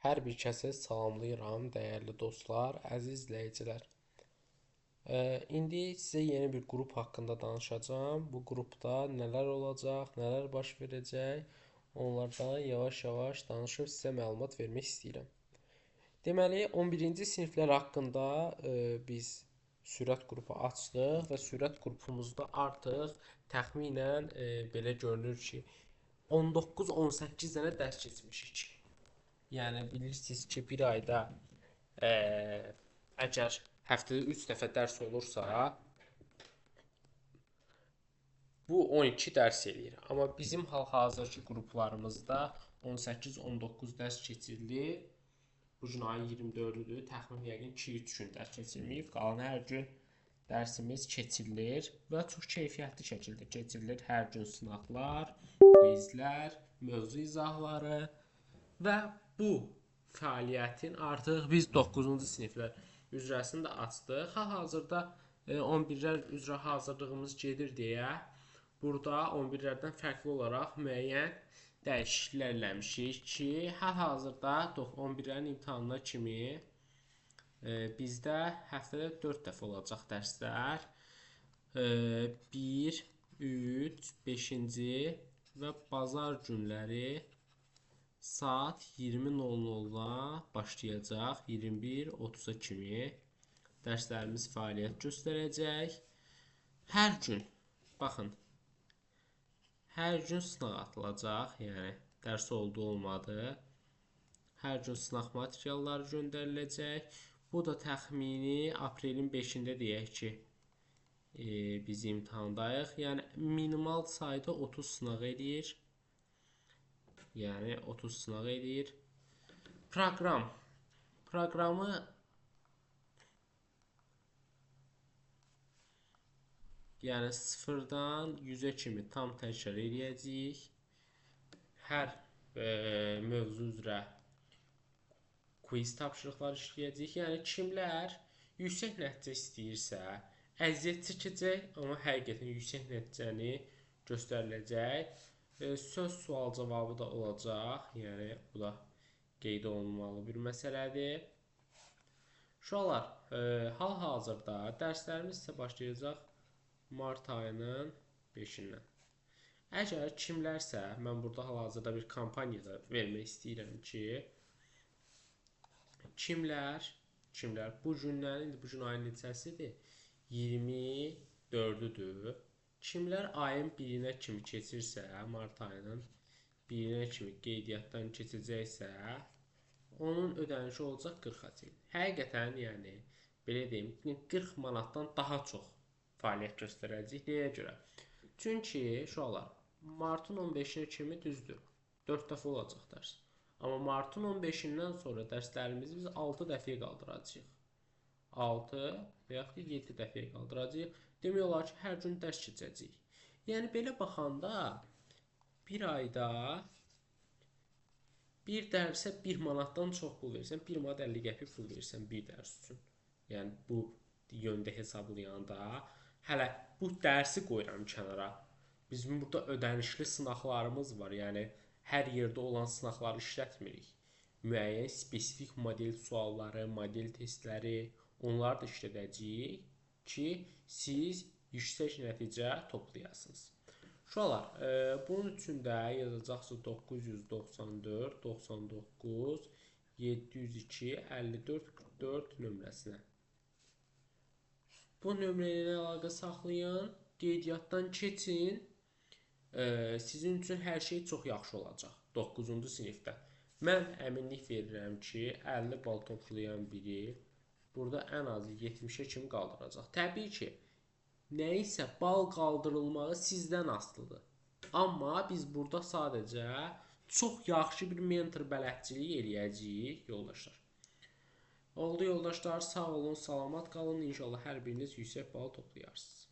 Hər bir kəsi salamlayıram, dəyərli dostlar, əziz izləyicilər. İndi sizə yeni bir qrup haqqında danışacağam. Bu qrupda nələr olacaq, nələr baş verəcək, onlardan yavaş-yavaş danışıb sizə məlumat vermək istəyirəm. Deməli, 11-ci siniflər haqqında biz sürət qrupu açdıq və sürət qrupumuzda artıq təxminən belə görünür ki, 19-18 dənə dərs keçmişik. Yəni bilirsiniz ki, bir ayda əgər həftədə 3 dəfə dərs olursa, bu 12 dərs eləyir. Amma bizim hal-hazırki qruplarımızda 18-19 dərs keçirilir. Bu gün ayın 24-üdür. Təxminən yəqin 2-3 gün dərs keçirməyib. Qalan hər gün dərsimiz keçirilir və çox keyfiyyətli şəkildə keçirilir. Hər gün sınaqlar, quizlər, mövzu izahları və bu fəaliyyətin artıq biz 9-cu siniflər üzrəsində açdıq. Hal-hazırda 11-lər üzrə hazırlığımız gedir deyə burada 11-lərdən fərqli olaraq müəyyən dəyişikliklər eləmişik ki, hal-hazırda 11-lərin imtahanına kimi bizdə həftədə 4 dəfə olacaq dərslər. 1, 3, 5-ci və bazar günləri saat 20:00-da başlayacaq, 21:30-a kimi dərslərimiz fəaliyyət göstərəcək. Hər gün, baxın, hər gün sınaq atılacaq, yəni dərs oldu olmadı. Hər gün sınaq materialları göndəriləcək. Bu da təxmini aprelin 5-də deyək ki, biz imtahandayıq. Yəni minimal sayda 30 sınaq eləyir. Yəni 30 sınaq eləyir. Proqramı yəni 0-dan 100-ə kimi tam təkrar eləyəcəyik. Hər mövzu üzrə quiz tapşırıqlar işləyəcəyik. Yəni kimlər yüksək nəticə istəyirsə, əziyyət çəkəcək, amma həqiqətən yüksək nəticəni göstəriləcək. Söz sual cavabı da olacaq. Yəni bu da qeyd olunmalı bir məsələdir. Uşaqlar, hal-hazırda dərslərimiz isə başlayacaq mart ayının 5-dən. Əgər kimlərsə, mən burada hal-hazırda bir kampaniyada vermək istəyirəm ki, kimlər bu gündən, bu gün ayın neçəsidir? 24-üdür. Kimlər ayın 1-nə kimi keçirsə, mart ayının 1-nə kimi qeydiyyatdan keçəcəksə, onun ödənişi olacaq 40 til. Həqiqətən, yəni, belə deyim, 40 manatdan daha çox fəaliyyət göstərəcək. Nəyə görə? Çünki, uşaqlar, martın 15-nə kimi düzdür, 4 dəfə olacaq dərs. Amma martın 15-dən sonra dərslərimizi biz 6 dəfəyə qaldıracağıq. 6 və yaxud da 7 dəfəyə qaldıracağıq. Demək olar ki, hər gün dərs keçəcəyik. Yəni, belə baxanda, bir ayda bir dərsə 1 manatdan çox pul versən, 1 manat 50 qəpik pul versən bir dərs üçün. Yəni, bu yöndə hesablayanda, hələ bu dərsi qoyuram kənara. Bizim burada ödənişli sınaqlarımız var. Yəni, hər yerdə olan sınaqları işlətmirik. Müəyyən spesifik model sualları, model testləri, onları da işlədəcəyik ki, siz yüksək nəticə toplayasınız. Uşaqlar, bunun üçün də yazacaqsınız 994 99 702 54 44 nömrəsinə. Bu nömrə ilə əlaqə saxlayın, qeydiyyatdan keçin. Sizin üçün hər şey çox yaxşı olacaq 9-cu sinifdə. Mən əminlik verirəm ki, 50 bal toplayan biri burada ən azı 70-ə kimi qaldıracaq. Təbii ki, nəyisə bal qaldırılmağı sizdən asılıdır. Amma biz burada sadəcə çox yaxşı bir mentor bələdçilik eləyəcəyik, yoldaşlar. Oldu yoldaşlar, sağ olun, salamat qalın. İnşallah hər biriniz yüksək bal toplayarsınız.